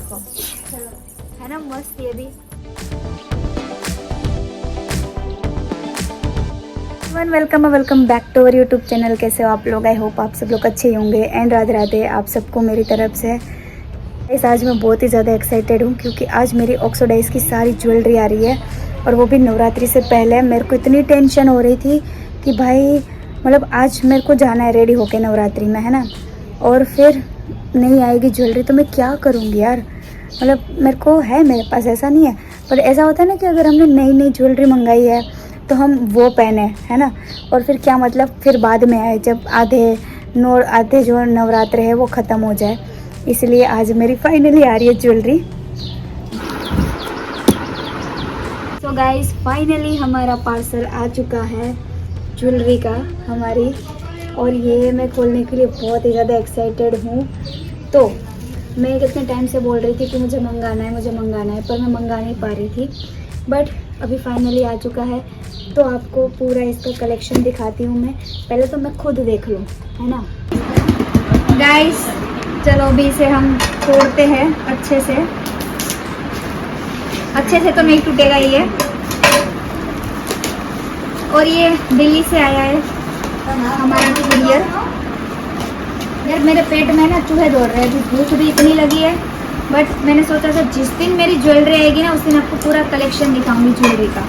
देखो है ना मस्त ये भी। Welcome back to our YouTube channel. कैसे हो आप लोग? आई होप आप सब लोग अच्छे ही होंगे एंड राधे राधे आप सबको मेरी तरफ से। इस आज मैं बहुत ही ज़्यादा एक्साइटेड हूँ क्योंकि आज मेरी ऑक्सीडाइज की सारी ज्वेलरी आ रही है और वो भी नवरात्रि से पहले। मेरे को इतनी टेंशन हो रही थी कि भाई मतलब आज मेरे को जाना है रेडी होके नवरात्रि में, है ना, और फिर नहीं आएगी ज्वेलरी तो मैं क्या करूँगी यार। मतलब मेरे को है, मेरे पास ऐसा नहीं है, पर ऐसा होता है ना कि अगर हमने नई नई ज्वेलरी मंगाई है तो हम वो पहने, है ना, और फिर क्या मतलब फिर बाद में आए जब आधे जो नवरात्र है वो ख़त्म हो जाए। इसलिए आज मेरी फाइनली आ रही है ज्वेलरी। सो गाइस फाइनली हमारा पार्सल आ चुका है ज्वेलरी का हमारी, और ये मैं खोलने के लिए बहुत ही ज़्यादा एक्साइटेड हूँ। तो मैं कितने टाइम से बोल रही थी कि मुझे मंगाना है, पर मैं मंगा नहीं पा रही थी, बट अभी फाइनली आ चुका है। तो आपको पूरा इसका कलेक्शन दिखाती हूँ मैं। पहले तो मैं खुद देख लूँ, है ना गाइस। चलो अभी इसे हम तोड़ते हैं अच्छे से तो नहीं टूटेगा ये। और ये दिल्ली से आया है हमारा कुरियर। यार मेरे पेट में ना चूहे दौड़ रहे हैं, भूख भी इतनी लगी है, बट मैंने सोचा था जिस दिन मेरी ज्वेलरी आएगी ना उस दिन आपको पूरा कलेक्शन दिखाऊंगी ज्वेलरी का।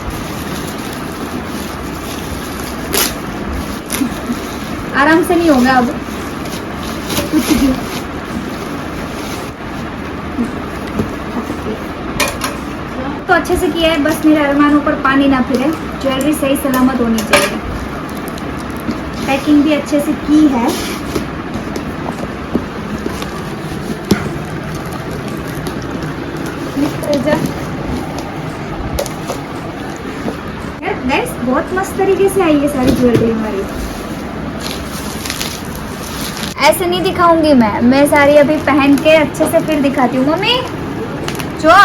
आराम से नहीं होगा अब कुछ भी। तो अच्छे से किया है, बस मेरे अरमानों पर पानी ना फिरे, ज्वेलरी सही सलामत होनी चाहिए। पैकिंग भी अच्छे से की है। गाइस बहुत मस्त तरीके से आई है सारी ज्वेलरी हमारी। ऐसे नहीं दिखाऊंगी मैं सारी अभी पहन के अच्छे से फिर दिखाती हूँ। मम्मी जो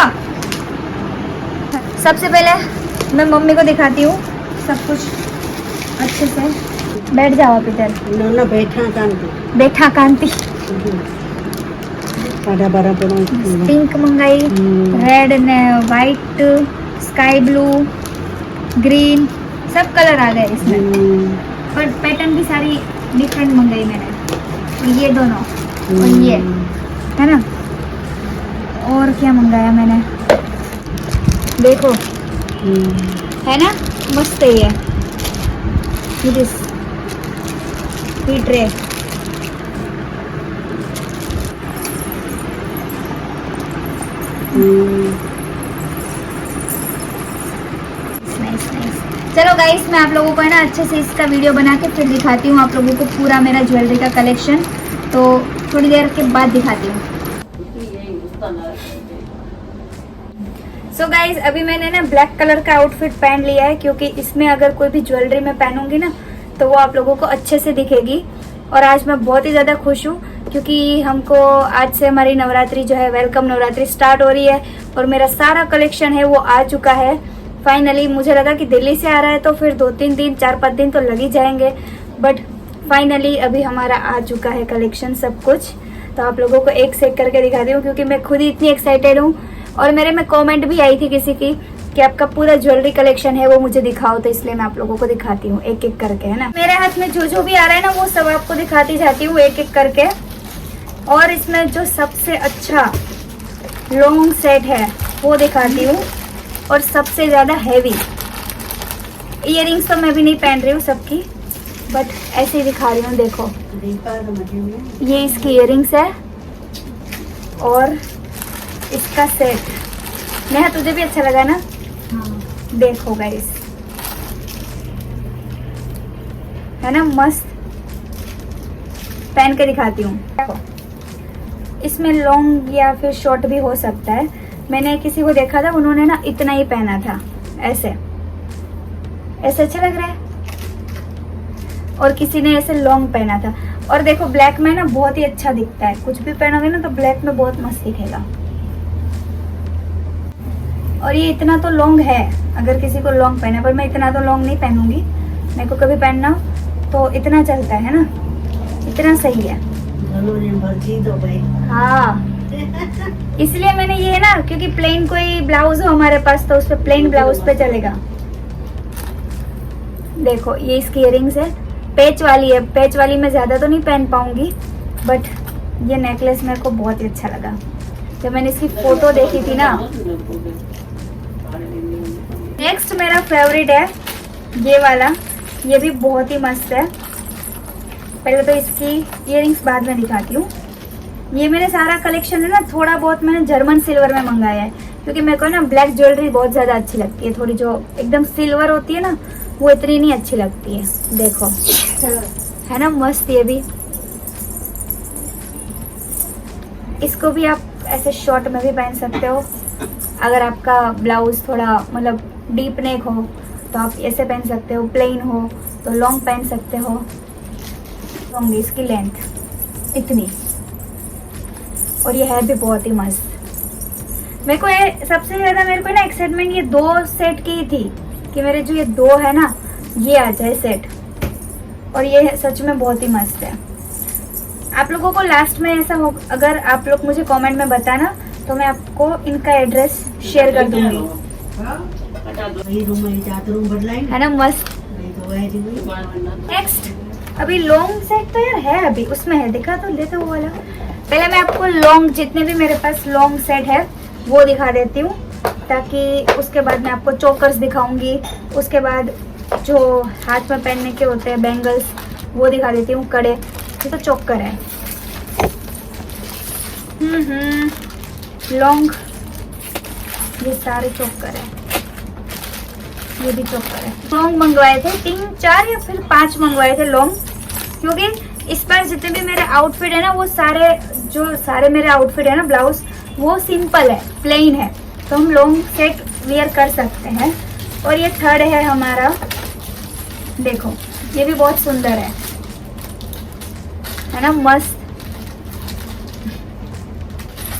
सबसे पहले मैं मम्मी को दिखाती हूँ सब कुछ अच्छे से। बैठ जाओ आप इधर। ना बैठा कांति पिंक मंगाई, रेड ने वाइट, स्काई ब्लू, ग्रीन, सब कलर आ गए इसमें, पर पैटर्न भी सारी डिफरेंट मंगाई मैंने। ये दोनों और ये, है ना। और क्या मंगाया मैंने देखो, है ना मस्त है ये ट्रे। चलो गाइस मैं आप लोगों को है ना अच्छे से इसका वीडियो बना के फिर दिखाती हूँ आप लोगों को पूरा मेरा ज्वेलरी का कलेक्शन। तो थोड़ी देर के बाद दिखाती हूँ। सो गाइस अभी मैंने ना ब्लैक कलर का आउटफिट पहन लिया है क्योंकि इसमें अगर कोई भी ज्वेलरी मैं पहनूंगी ना तो वो आप लोगों को अच्छे से दिखेगी। और आज मैं बहुत ही ज़्यादा खुश हूँ क्योंकि हमको आज से हमारी नवरात्रि जो है वेलकम नवरात्रि स्टार्ट हो रही है और मेरा सारा कलेक्शन है वो आ चुका है फाइनली। मुझे लगा कि दिल्ली से आ रहा है तो फिर 2-3 दिन 4-5 दिन तो लग ही जाएंगे, बट फाइनली अभी हमारा आ चुका है कलेक्शन सब कुछ। तो आप लोगों को एक से एक करके दिखाती हूँ क्योंकि मैं खुद ही इतनी एक्साइटेड हूँ। और मेरे में कमेंट भी आई थी किसी की कि आपका पूरा ज्वेलरी कलेक्शन है वो मुझे दिखाओ, तो इसलिए मैं आप लोगों को दिखाती हूँ एक एक करके, है ना। मेरे हाथ में जो भी आ रहा है ना वो सब आपको दिखाती जाती हूँ एक एक करके। और इसमें जो सबसे अच्छा लॉन्ग सेट है वो दिखाती हूँ और सबसे ज्यादा हैवी इयररिंग्स तो मैं भी नहीं पहन रही हूँ सबकी, बट ऐसे ही दिखा रही हूँ। देखो ये इसकी इयररिंग्स है और इसका सेट। नेहा तुझे भी अच्छा लगा ना? हाँ। देखो गाइस है ना मस्त। पहन के दिखाती हूँ। इसमें लॉन्ग या फिर शॉर्ट भी हो सकता है। मैंने किसी को देखा था उन्होंने ना इतना ही पहना था, ऐसे अच्छा लग रहा है, और किसी ने ऐसे लॉन्ग पहना था। और देखो ब्लैक में ना बहुत ही अच्छा दिखता है, कुछ भी पहनोगे ना तो ब्लैक में बहुत मस्त दिखेगा। और ये इतना तो लॉन्ग है अगर किसी को लॉन्ग पहना, पर मैं इतना तो लॉन्ग नहीं पहनूंगी। मेरे को कभी पहनना तो इतना चलता है ना, इतना सही है। तो भाई हाँ इसलिए मैंने ये ना, क्योंकि प्लेन कोई ब्लाउज हो हमारे पास तो उस पे प्लेन ब्लाउज पे चलेगा। देखो ये इसकी इयरिंग्स है, पेच वाली है। पेच वाली मैं ज्यादा तो नहीं पहन पाऊंगी, बट ये नेकलेस मेरे को बहुत ही अच्छा लगा जब मैंने इसकी फोटो देखी थी ना। नेक्स्ट मेरा फेवरेट है ये वाला, ये भी बहुत ही मस्त है। पहले तो इसकी इयरिंग्स बाद में दिखाती हूँ। ये मेरे सारा कलेक्शन है ना, थोड़ा बहुत मैंने जर्मन सिल्वर में मंगाया है, क्योंकि मेरे को ना ब्लैक ज्वेलरी बहुत ज्यादा अच्छी लगती है। थोड़ी जो एकदम सिल्वर होती है ना, वो इतनी नहीं अच्छी लगती है। देखो है ना मस्त ये भी। इसको भी आप ऐसे शॉर्ट में भी पहन सकते हो। अगर आपका ब्लाउज थोड़ा मतलब डीप नेक हो तो आप ऐसे पहन सकते हो, प्लेन हो तो लॉन्ग पहन सकते हो। होंगी इसकी लेंथ इतनी, और ये है भी बहुत ही मस्त। मेरे को ये सबसे ज्यादा मेरे को ना एक्साइटमेंट ये 2 सेट की ही थी कि मेरे जो ये 2 है ना ये आ जाए सेट, और ये सच में बहुत ही मस्त है। आप लोगों को लास्ट में ऐसा हो, अगर आप लोग मुझे कमेंट में बताना तो मैं आपको इनका एड्रेस शेयर कर दूंगी, है ना मस्त। नेक्स्ट अभी लॉन्ग सेट तो यार है, अभी उसमें है, दिखा तो देते वो वाला। पहले मैं आपको लॉन्ग जितने भी मेरे पास लॉन्ग सेट है वो दिखा देती हूँ, ताकि उसके बाद मैं आपको चोकर्स दिखाऊंगी। उसके बाद जो हाथ में पहनने के होते हैं बैंगल्स वो दिखा देती हूँ, कड़े। ये तो चोकर है। लॉन्ग, ये सारे चोकर है, ये भी चोकर है। लॉन्ग मंगवाए थे 3, 4 या फिर 5 मंगवाए थे लॉन्ग, क्योंकि इस बार जितने भी मेरे आउटफिट है ना वो सारे मेरे आउटफिट है ना ब्लाउज वो सिंपल है, प्लेन है, तो हम लॉन्ग सेट वियर कर सकते हैं। और ये थर्ड है हमारा, देखो ये भी बहुत सुंदर है ना मस्त,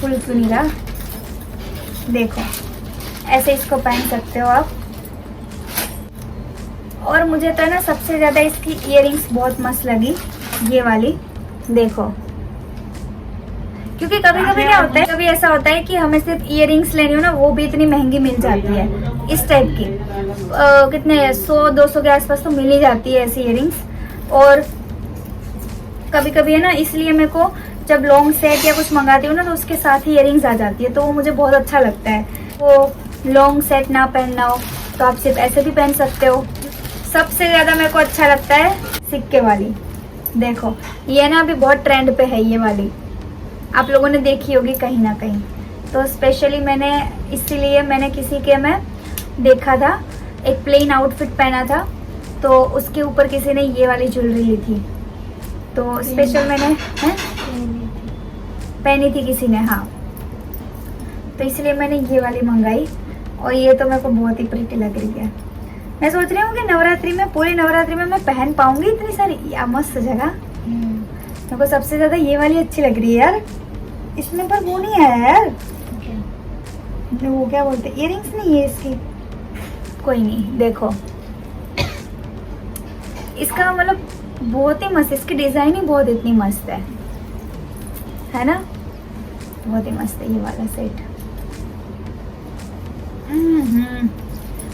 फुल चुनीरा। देखो ऐसे इसको पहन सकते हो आप। और मुझे तो ना सबसे ज्यादा इसकी इयरिंग्स बहुत मस्त लगी, ये वाली देखो। क्योंकि कभी कभी क्या होता है, कभी ऐसा होता है कि हमें सिर्फ इयरिंग्स लेनी हो ना, वो भी इतनी महंगी मिल जाती है इस टाइप की। कितने 100-200 के आसपास तो मिल ही जाती है ऐसी इयरिंग्स। और कभी कभी है ना, इसलिए मेरे को जब लॉन्ग सेट या कुछ मंगाती हूँ ना तो उसके साथ ही इयरिंग्स आ जाती है, तो वो मुझे बहुत अच्छा लगता है। वो लॉन्ग सेट ना पहनना हो तो आप सिर्फ ऐसे भी पहन सकते हो। सबसे ज्यादा मेरे को अच्छा लगता है सिक्के वाली। देखो ये ना अभी बहुत ट्रेंड पे है, ये वाली आप लोगों ने देखी होगी कहीं ना कहीं, तो स्पेशली मैंने इसीलिए मैंने किसी के में देखा था, एक प्लेन आउटफिट पहना था तो उसके ऊपर किसी ने ये वाली ज्वेलरी ली थी, तो स्पेशल मैंने पहनी थी किसी ने, हाँ, तो इसलिए मैंने ये वाली मंगाई। और ये तो मेरे को बहुत ही प्रिटी लग रही है। मैं सोच रही हूँ कि नवरात्रि में, पूरी नवरात्रि में मैं पहन पाऊंगी इतनी सारी, या मस्त जगह। मेरे को सबसे ज्यादा ये वाली अच्छी लग रही है यार। इसमें पर वो नहीं है यार, वो क्या बोलते हैं, इयरिंग्स नहीं है इसकी। कोई नहीं, देखो इसका मतलब बहुत ही मस्त, इसकी डिजाइन ही बहुत इतनी मस्त है ना, बहुत ही मस्त है ये वाला सेट।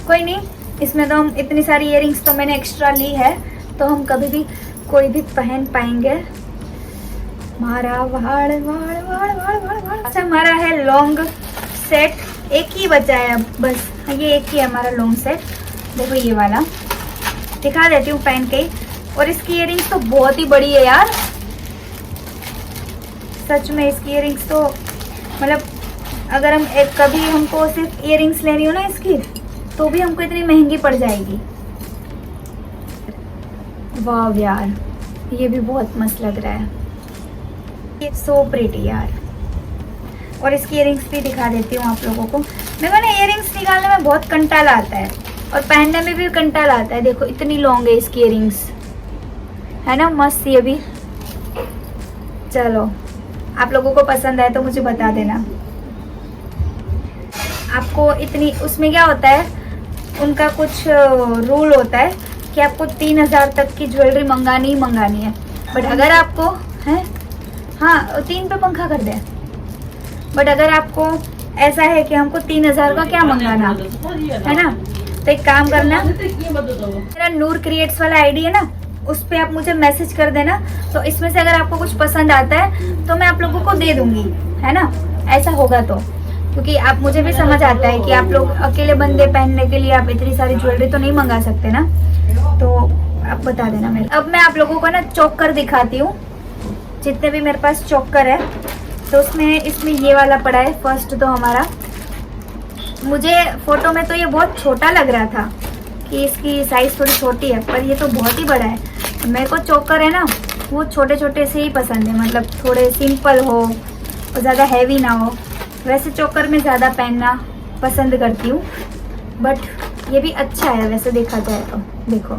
कोई नहीं, इसमें तो हम इतनी सारी इयरिंग्स तो मैंने एक्स्ट्रा ली है, तो हम कभी भी कोई भी पहन पाएंगे। हमारा वाड़ वाड़ वाड़ वाड़ वाड़ वाड़। अच्छा हमारा है लॉन्ग सेट, एक ही बचा है अब बस, ये एक ही है हमारा लॉन्ग सेट। देखो ये वाला दिखा देती हूँ पहन के। और इसकी इयरिंग्स तो बहुत ही बड़ी है यार, सच में इसकी इयरिंग्स तो मतलब अगर हम कभी हमको सिर्फ इयरिंग्स लेनी हो ना इसकी, तो भी हमको इतनी महंगी पड़ जाएगी। वाह यार ये भी बहुत मस्त लग रहा है, ये सो प्रिटी यार। और इसकी इयरिंग्स भी दिखा देती हूँ आप लोगों को। मेरे को ना इयरिंग्स निकालने में बहुत कंटाला आता है और पहनने में भी कंटाला आता है। देखो इतनी लॉन्ग है इसकी इयरिंग्स, है ना मस्त ये भी। चलो आप लोगों को पसंद आए तो मुझे बता देना। आपको इतनी, उसमें क्या होता है, उनका कुछ रूल होता है कि आपको 3000 तक की ज्वेलरी मंगानी ही मंगानी है। बट अगर आपको है, हाँ 3 पे पंखा कर दे, बट अगर आपको ऐसा है कि हमको 3000 का क्या मंगाना है ना, तो एक काम करना, मेरा नूर क्रिएट्स वाला आईडी है ना, उस पे आप मुझे मैसेज कर देना। तो इसमें से अगर आपको कुछ पसंद आता है तो मैं आप लोगों को दे दूंगी, है ना। ऐसा होगा तो, क्योंकि आप मुझे भी समझ आता है कि आप लोग अकेले बंदे पहनने के लिए आप इतनी सारी ज्वेलरी तो नहीं मंगा सकते ना, तो आप बता देना मेरे। अब मैं आप लोगों को ना चोकर दिखाती हूँ, जितने भी मेरे पास चोकर है। तो उसमें इसमें ये वाला पड़ा है फर्स्ट। तो हमारा, मुझे फोटो में तो ये बहुत छोटा लग रहा था कि इसकी साइज थोड़ी छोटी है, पर ये तो बहुत ही बड़ा है। मेरे को चोकर है ना वो छोटे छोटे से ही पसंद है, मतलब थोड़े सिंपल हो और ज़्यादा हैवी ना हो। वैसे चोकर में ज़्यादा पहनना पसंद करती हूँ, बट ये भी अच्छा है वैसे देखा जाए तो। देखो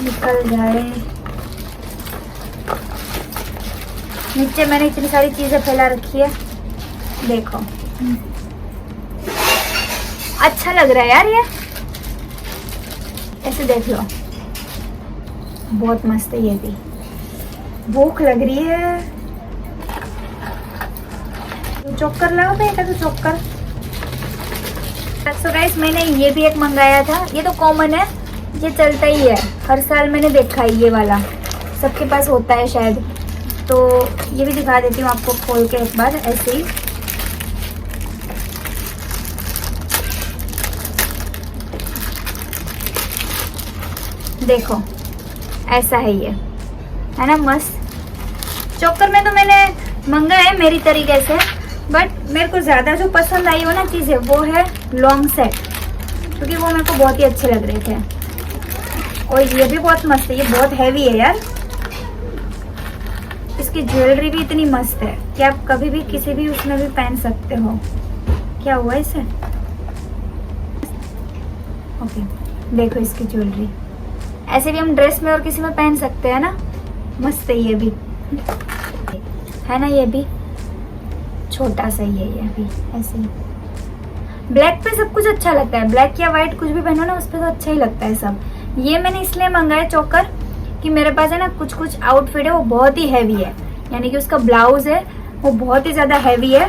निकल जाए, नीचे मैंने इतनी सारी चीज़ें फैला रखी है, देखो अच्छा लग रहा है यार ये, ऐसे देख लो, बहुत मस्त है। ये भी भूख लग रही है, तो चोकर लगाओ बेटा, तो चोकर। सो गाइस मैंने ये भी एक मंगाया था, ये तो कॉमन है, ये चलता ही है, हर साल मैंने देखा है, ये वाला सबके पास होता है शायद। तो ये भी दिखा देती हूँ आपको खोल के एक बार ऐसे ही। देखो ऐसा है ये, है ना मस्त। चोकर में तो मैंने मंगाया है मेरी तरीके से, बट मेरे को ज़्यादा जो पसंद आई हो ना चीज़ें, वो है लॉन्ग सेट, क्योंकि वो मेरे को बहुत ही अच्छे लग रहे थे। और ये भी बहुत मस्त है, ये बहुत हैवी है यार। इसकी ज्वेलरी भी इतनी मस्त है कि आप कभी भी किसी भी उसमें भी पहन सकते हो। क्या हुआ इसे? ओके, देखो इसकी ज्वेलरी, ऐसे भी हम ड्रेस में और किसी में पहन सकते हैं ना, मस्त है ये भी, है ना। ये भी छोटा सा ही है, ये भी ऐसे ही। ब्लैक पे सब कुछ अच्छा लगता है, ब्लैक या व्हाइट कुछ भी पहनो ना उस पर तो अच्छा ही लगता है सब। ये मैंने इसलिए मंगाया चोकर कि मेरे पास है ना कुछ कुछ आउटफिट है वो बहुत ही हैवी है, यानी कि उसका ब्लाउज है वो बहुत ही ज़्यादा हैवी है।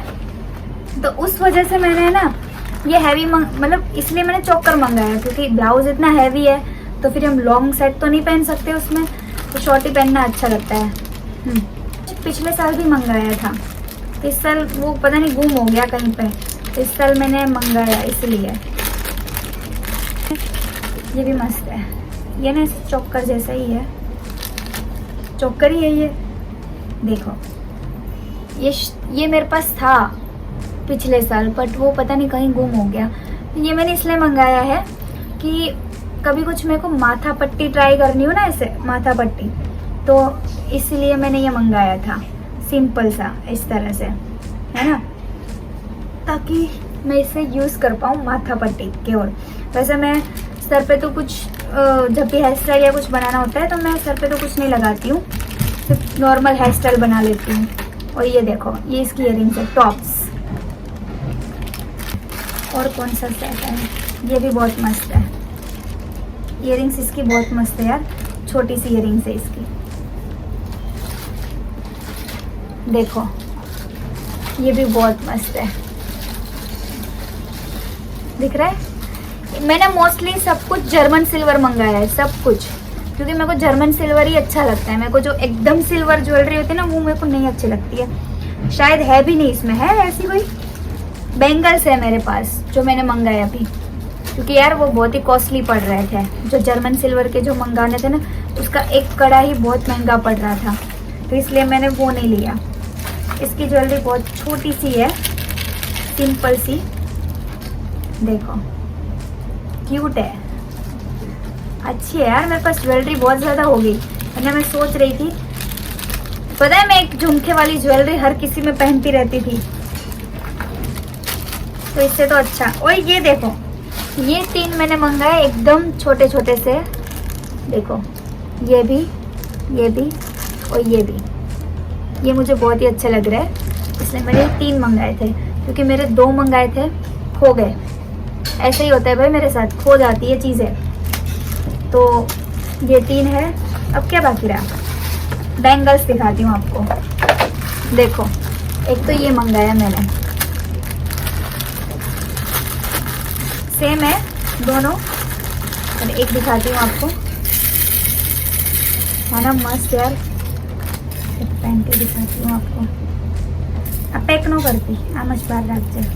तो उस वजह से मैंने ना ये हैवी मतलब इसलिए मैंने चोकर मंगाया, क्योंकि ब्लाउज इतना हैवी है तो फिर हम लॉन्ग सेट तो नहीं पहन सकते उसमें, तो शॉर्ट ही पहनना अच्छा लगता है। पिछले साल भी मंगाया था, इस साल वो पता नहीं गुम हो गया कहीं पे, इस साल मैंने मंगाया इसलिए। ये भी मस्त है, ये ना चोकर जैसा ही है, चोकर ही है ये। देखो ये मेरे पास था पिछले साल, बट वो पता नहीं कहीं गुम हो गया। ये मैंने इसलिए मंगाया है कि कभी कुछ मेरे को माथा पट्टी ट्राई करनी हो ना, ऐसे माथा पट्टी, तो इसलिए मैंने ये मंगाया था, सिंपल सा इस तरह से, है ना, ताकि मैं इसे यूज़ कर पाऊँ माथा पट्टी के। और वैसे मैं सर पे तो कुछ जब भी हेयर स्टाइल या कुछ बनाना होता है तो मैं सर पे तो कुछ नहीं लगाती हूँ, सिर्फ नॉर्मल हेयर स्टाइल बना लेती हूँ। और ये देखो, ये इसकी इयरिंग्स है, टॉप्स। और कौन सा सेट है, ये भी बहुत मस्त है, इयरिंग्स इसकी बहुत मस्त है यार, छोटी सी इयरिंग्स है इसकी। देखो ये भी बहुत मस्त है, दिख रहा है। मैंने मोस्टली सब कुछ जर्मन सिल्वर मंगाया है, सब कुछ, क्योंकि मेरे को जर्मन सिल्वर ही अच्छा लगता है। मेरे को जो एकदम सिल्वर ज्वेलरी होती है ना वो मेरे को नहीं अच्छी लगती है। शायद है भी नहीं इसमें, है ऐसी कोई बैंगल्स है मेरे पास जो मैंने मंगाया अभी, क्योंकि यार वो बहुत ही कॉस्टली पड़ रहे थे। जो जर्मन सिल्वर के जो मंगाने थे ना, उसका एक कड़ा ही बहुत महंगा पड़ रहा था, तो इसलिए मैंने वो नहीं लिया। इसकी ज्वेलरी बहुत छोटी सी है, सिंपल सी, देखो क्यूट है, अच्छी है यार। मेरे पास ज्वेलरी बहुत ज़्यादा हो गई, वरना मैं सोच रही थी, पता है मैं एक झुमके वाली ज्वेलरी हर किसी में पहनती रहती थी, तो इससे तो अच्छा। और ये देखो, ये 3 मैंने मंगाए एकदम छोटे छोटे से, देखो ये भी और ये भी, ये मुझे बहुत ही अच्छे लग रहे हैं, इसलिए मैंने 3 मंगाए थे, क्योंकि मेरे 2 मंगाए थे खो गए। ऐसे ही होता है भाई, मेरे साथ खो जाती है चीज़ें। तो ये 3 है, अब क्या बाकी रहा। बैंगल्स दिखाती हूँ आपको, देखो एक तो ये मंगाया मैंने, सेम है दोनों, और एक दिखाती हूँ आपको, है ना मस्त यार। एक पहन के दिखाती हूँ आपको। अब पैक नो करती आमच बार रख जाए,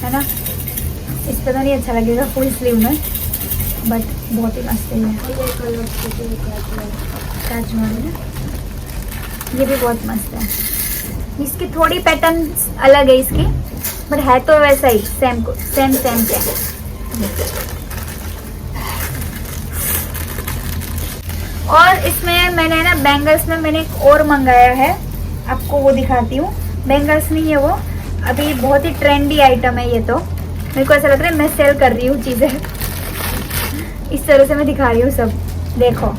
है ना। इस पर तो नहीं अच्छा लगेगा फुल स्लीव में, बट बहुत ही मस्त है। कांच में ना, ये भी बहुत मस्त है। इसकी थोड़ी पैटर्न अलग है इसकी, बट है तो वैसा ही, सेम सेम क्या है। और इसमें मैंने ना बैंगल्स में मैंने एक और मंगाया है, आपको वो दिखाती हूँ। बैंगल्स नहीं है वो, अभी बहुत ही ट्रेंडी आइटम है ये। तो मेरे को ऐसा लग रहा है मैं सेल कर रही हूँ चीज़ें, इस तरह से मैं दिखा रही हूँ सब। देखो,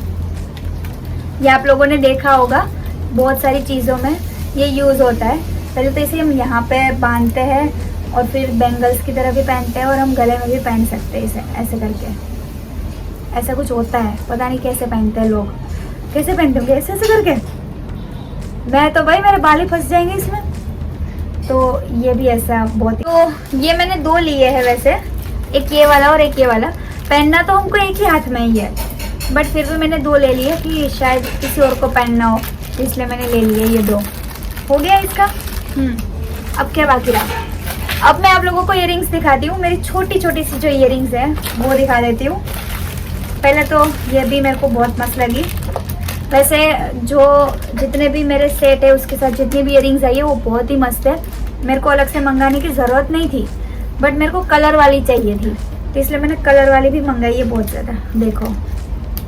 ये आप लोगों ने देखा होगा बहुत सारी चीज़ों में ये यूज़ होता है। पहले तो इसे हम यहाँ पे बांधते हैं और फिर बैंगल्स की तरह भी पहनते हैं, और हम गले में भी पहन सकते हैं इसे ऐसे करके। ऐसा कुछ होता है, पता नहीं कैसे पहनते हैं लोग, कैसे पहनते होंगे ऐसे ऐसे करके। मैं तो भाई मेरे बाल ही फंस जाएंगे इसमें। तो ये भी ऐसा बहुत ही, तो ये मैंने दो लिए हैं वैसे, एक ये वाला और एक ये वाला। पहनना तो हमको एक ही हाथ में ही है, बट फिर भी मैंने दो ले लिए कि शायद किसी और को पहनना हो, इसलिए मैंने ले लिए ये दो। हो गया इसका। अब क्या बाकी रहा। अब मैं आप लोगों को इयररिंग्स दिखाती हूँ। मेरी छोटी छोटी सी जो इयररिंग्स है वो दिखा देती हूँ। पहले तो ये भी मेरे को बहुत मस्त लगी। वैसे जो जितने भी मेरे सेट है उसके साथ जितनी भी इयररिंग्स आई है वो बहुत ही मस्त है। मेरे को अलग से मंगाने की ज़रूरत नहीं थी, बट मेरे को कलर वाली चाहिए थी, तो इसलिए मैंने कलर वाली भी मंगाई है बहुत ज़्यादा। देखो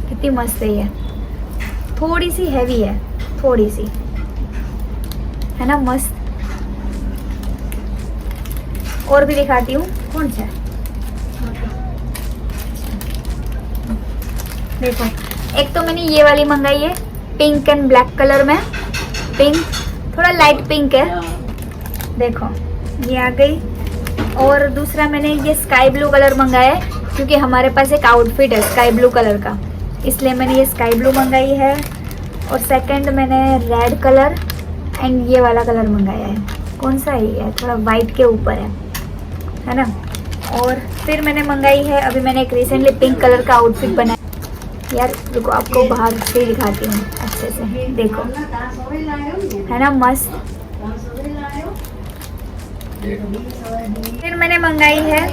कितनी मस्त है ये, थोड़ी सी हैवी है, थोड़ी सी, है ना मस्त। और भी दिखाती हूँ, कौन सा है देखो। एक तो मैंने ये वाली मंगाई है पिंक एंड ब्लैक कलर में, पिंक थोड़ा लाइट पिंक है, देखो ये आ गई। और दूसरा मैंने ये स्काई ब्लू कलर मंगाया है, क्योंकि हमारे पास एक आउटफिट है स्काई ब्लू कलर का, इसलिए मैंने ये स्काई ब्लू मंगाई है। और सेकंड मैंने रेड कलर एंड ये वाला कलर मंगाया है, कौन सा है, थोड़ा वाइट के ऊपर है ना। और फिर मैंने मंगाई है, अभी मैंने एक रिसेंटली पिंक कलर का आउटफिट बनाया यार। देखो आपको बाहर से दिखाती हूँ अच्छे से, देखो है ना मस्त। फिर मैंने मंगाई है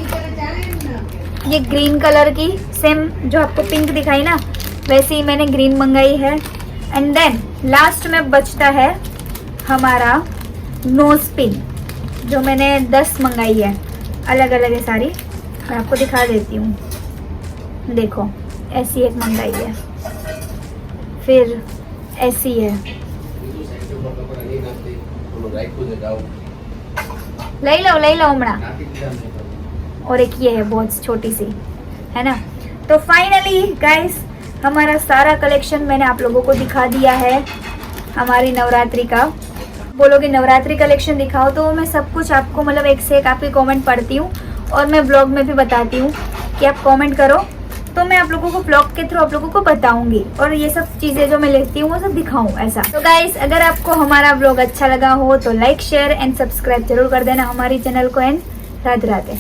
ये ग्रीन कलर की, सेम जो आपको पिंक दिखाई ना वैसे ही मैंने ग्रीन मंगाई है। एंड देन लास्ट में बचता है हमारा नोज पिन, जो मैंने 10 मंगाई है, अलग अलग है सारी। मैं आपको दिखा देती हूँ, देखो ऐसी एक मंगाई है, फिर ऐसी है, ले लो हमारा, और एक ये है बहुत छोटी सी, है ना। तो फाइनली गाइस हमारा सारा कलेक्शन मैंने आप लोगों को दिखा दिया है हमारी नवरात्रि का। बोलोगे नवरात्रि कलेक्शन दिखाओ, तो मैं सब कुछ आपको मतलब एक से एक आपके कमेंट पढ़ती हूँ, और मैं ब्लॉग में भी बताती हूँ कि आप कमेंट करो, तो मैं आप लोगों को ब्लॉग के थ्रू आप लोगों को बताऊंगी, और ये सब चीज़ें जो मैं लेती हूँ वो सब दिखाऊँ ऐसा। तो गाइस अगर आपको हमारा ब्लॉग अच्छा लगा हो तो लाइक शेयर एंड सब्सक्राइब जरूर कर देना हमारी चैनल को। एंड राधे राधे।